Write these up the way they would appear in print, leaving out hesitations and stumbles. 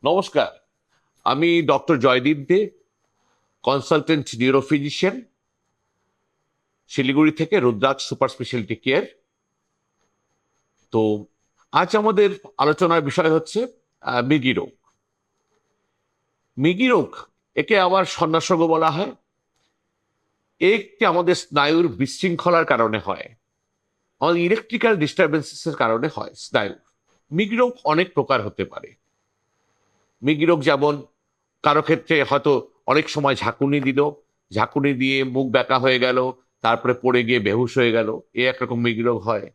নমস্কার। আমি ডক্টর জয়দীপ দে, কনসালটেন্ট নিউরোফিজিশিয়ান, শিলিগুড়ি থেকে রুদ্রাক্ষ সুপার স্পেশালিটি কেয়ার। তো আজ আমাদের আলোচনার বিষয় হচ্ছে মৃগী রোগ। মৃগী রোগ, একে আবার সন্ন্যাসরোগ বলা হয়। একটি আমাদের স্নায়ুর বিশৃঙ্খলার কারণে হয়, আমাদের ইলেকট্রিক্যাল ডিস্টারবেন্সেসের কারণে হয় স্নায়ু। মৃগী রোগ অনেক প্রকার হতে পারে। মৃগী রোগ যেমন কারো ক্ষেত্রে হয়তো অনেক সময় ঝাঁকুনি দিল, ঝাঁকুনি দিয়ে মুখ ব্যাকা হয়ে গেল, তারপরে পড়ে গিয়ে বেহুশ হয়ে গেল, এ একরকম মৃগী রোগ হয়।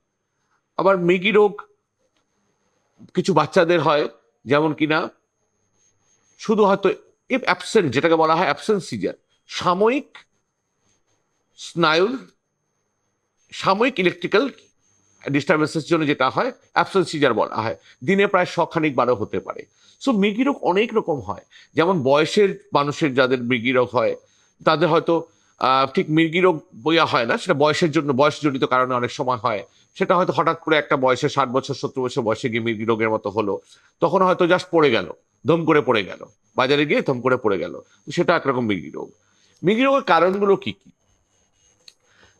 আবার মৃগী রোগ কিছু বাচ্চাদের হয়, যেমন কিনা শুধু হয়তো অ্যাবসেন্ট, যেটাকে বলা হয় অ্যাবসেন্ট সিজার, সাময়িক স্নায়ুর সাময়িক ইলেকট্রিক্যাল ডিস্টারবেন্সের জন্য যেটা হয় অ্যাবসেন্ট সিজার বলা হয়। দিনে প্রায় শখানিক বারও হতে পারে। সো মৃগী রোগ অনেক রকম হয়। যেমন বয়সের মানুষের যাদের মৃগী রোগ হয়, তাদের হয়তো ঠিক মৃগী রোগ বইয়া হয় না, সেটা বয়সের জন্য বয়সজনিত কারণে অনেক সময় হয়। সেটা হয়তো হঠাৎ করে একটা বয়সে 60 বছর 70 বছর বয়সে গিয়ে মৃগী রোগের মতো হলো, তখন হয়তো জাস্ট পড়ে গেল, ধম করে পড়ে গেল, বাজারে গিয়ে ধম করে পড়ে গেল, সেটা একরকম মৃগী রোগ। মৃগী রোগের কারণগুলো কি কি?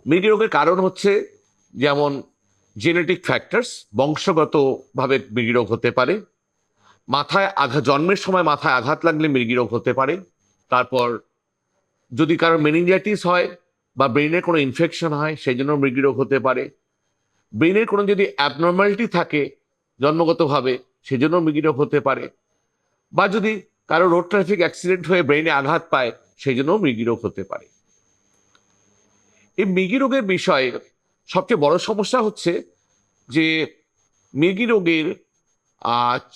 মৃগী রোগের কারণ হচ্ছে যেমন জেনেটিক ফ্যাক্টরস, বংশগতভাবে মৃগী রোগ হতে পারে। মাথায় আঘাত, জন্মের সময় মাথায় আঘাত লাগলে মৃগী রোগ হতে পারে। তারপর যদি কারো মেনিনজাইটিস হয় বা ব্রেনের কোনো ইনফেকশন হয়, সেই জন্য মৃগী রোগ হতে পারে। ব্রেনের কোনো যদি অ্যাবনর্মালিটি থাকে জন্মগতভাবে, সেজন্য মৃগী রোগ হতে পারে। বা যদি কারো রোড ট্রাফিক অ্যাক্সিডেন্ট হয়ে ব্রেনে আঘাত পায়, সেই জন্য মৃগী রোগ হতে পারে। এই মৃগী রোগের বিষয়ে সবচেয়ে বড় সমস্যা হচ্ছে যে মৃগী রোগের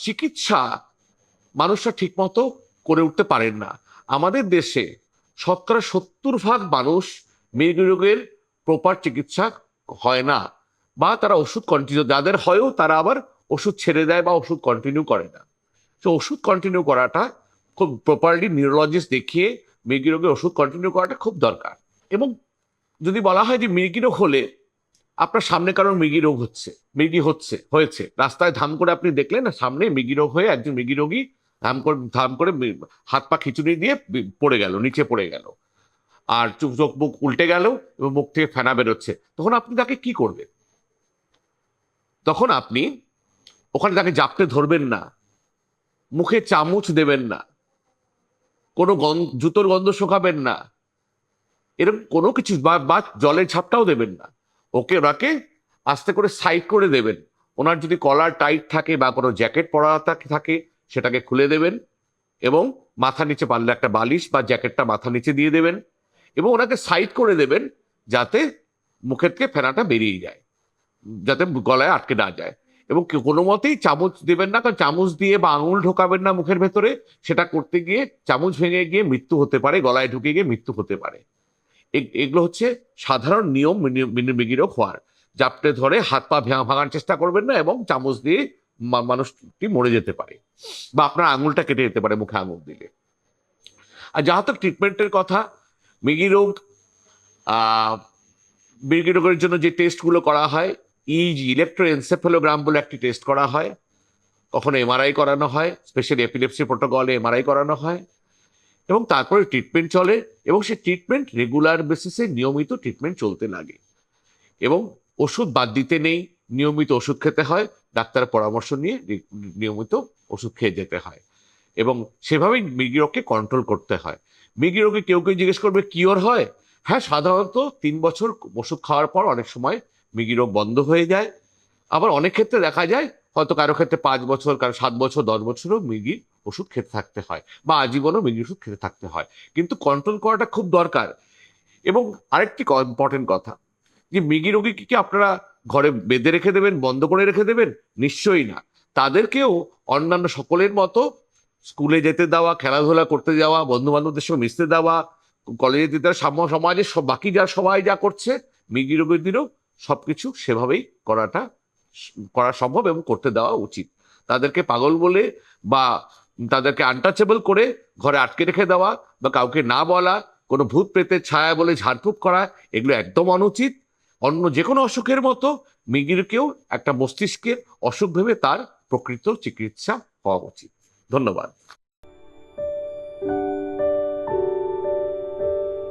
চিকিৎসা মানুষরা ঠিকমতো করে উঠতে পারেন না। আমাদের দেশে 70% মানুষ মৃগী রোগের প্রপার চিকিৎসা হয় না, বা তারা ওষুধ কন্টিনিউ, যাদের হয়ও তারা আবার ওষুধ ছেড়ে দেয় বা ওষুধ কন্টিনিউ করে না। তো ওষুধ কন্টিনিউ করাটা খুব প্রপারলি নিউরোলজিস্ট দেখিয়ে মৃগী রোগের ওষুধ কন্টিনিউ করাটা খুব দরকার। এবং যদি বলা হয় যে মৃগী রোগ হলে আপনার সামনে কারণ মৃগী রোগ হচ্ছে, হয়েছে, রাস্তায় ধাম করে আপনি দেখলেন না সামনে মৃগী রোগ হয়ে একজন মৃগী রোগী ধাম করে হাত পা খিচুড়ি দিয়ে পড়ে গেল, নিচে পড়ে গেল, আর চোখ চোখ মুখ উল্টে গেল এবং মুখ থেকে ফেনা বেরোচ্ছে, তখন আপনি তাকে কি করবেন? তখন আপনি ওখানে তাকে জাপটে ধরবেন না, মুখে চামচ দেবেন না, কোনো জুতোর গন্ধ শোকাবেন না, এরকম কোনো কিছু, বা জলের ঝাপটাও দেবেন না। ওনাকে আস্তে করে সাইড করে দেবেন। ওনার যদি কলার টাইট থাকে বা কোনো জ্যাকেট পরা থাকে, সেটাকে খুলে দেবেন এবং মাথা নিচে পারলে একটা বালিশ বা জ্যাকেটটা মাথা নিচে দিয়ে দেবেন এবং ওনাকে সাইড করে দেবেন, যাতে মুখের থেকে ফেনাটা বেরিয়ে যায়, যাতে গলায় আটকে না যায়। এবং কোনো মতেই চামচ দেবেন না, কারণ চামচ দিয়ে বা আঙুল ঢোকাবেন না মুখের ভেতরে। সেটা করতে গিয়ে চামচ ভেঙে গিয়ে মৃত্যু হতে পারে, গলায় ঢুকে গিয়ে মৃত্যু হতে পারে। এগুলো হচ্ছে সাধারণ নিয়ম মৃগী রোগ হওয়ার। জাপটে ধরে হাত পা ভাঙার চেষ্টা করবেন না, এবং চামচ দিয়ে মানুষটি মরে যেতে পারে, বা আপনার আঙুলটা কেটে যেতে পারে মুখে আঙুল দিলে। আর যাহা তো ট্রিটমেন্টের কথা, মৃগী রোগ মৃগী রোগের জন্য যে টেস্টগুলো করা হয়, ইজি ইলেকট্রোএনসেফালোগ্রাম বলে একটি টেস্ট করা হয়, কখনো এমআরআই করানো হয়, স্পেশালি এপিলেপসি প্রোটোকলে এমআরআই করানো হয়, এবং তারপরে ট্রিটমেন্ট চলে। এবং সেই ট্রিটমেন্ট রেগুলার বেসিসে নিয়মিত ট্রিটমেন্ট চলতে লাগে, এবং ওষুধ বাদ দিতে নেই, নিয়মিত ওষুধ খেতে হয়, ডাক্তারের পরামর্শ নিয়ে নিয়মিত ওষুধ খেয়ে যেতে হয়, এবং সেভাবেই মৃগী রোগকে কন্ট্রোল করতে হয়। মৃগী রোগে কেউ কেউ জিজ্ঞেস করবে কিওর হয়? হ্যাঁ, সাধারণত 3 বছর ওষুধ খাওয়ার পর অনেক সময় মৃগী রোগ বন্ধ হয়ে যায়। আবার অনেক ক্ষেত্রে দেখা যায় হয়তো কারো ক্ষেত্রে 5 বছর, কারো 7 বছর, 10 বছরও মৃগীর ওষুধ খেতে থাকতে হয়, বা আজীবনও মৃগীর ওষুধ খেতে থাকতে হয়। কিন্তু কন্ট্রোল করাটা খুব দরকার। এবং আরেকটি ইম্পর্টেন্ট কথা, যে মৃগী রোগীকে কি আপনারা ঘরে বেঁধে রেখে দেবেন, বন্ধ করে রেখে দেবেন? নিশ্চয়ই না। তাদেরকেও অন্যান্য সকলের মতো স্কুলে যেতে দেওয়া, খেলাধুলা করতে যাওয়া, বন্ধু বান্ধবদের সঙ্গে মিশতে দেওয়া, কলেজে যেতে দেওয়া, সমাজে বাকি যা সবাই যা করছে, মৃগী রোগীদেরও সবকিছু সেভাবেই করা সম্ভব এবং করতে দেওয়া উচিত। তাদেরকে পাগল বলে বা তাদেরকে আনটাচেবল করে ঘরে আটকে রেখে দেওয়া, বা কাউকে না বলা, কোনো ভূত প্রেতের ছায়া বলে ঝাড়ফুঁক করা, এগুলো একদম অনুচিত। অন্য যে কোনো অসুখের মতো মৃগীরকেও একটা মস্তিষ্কের অসুখ ভেবে তার প্রকৃত চিকিৎসা হওয়া উচিত। ধন্যবাদ।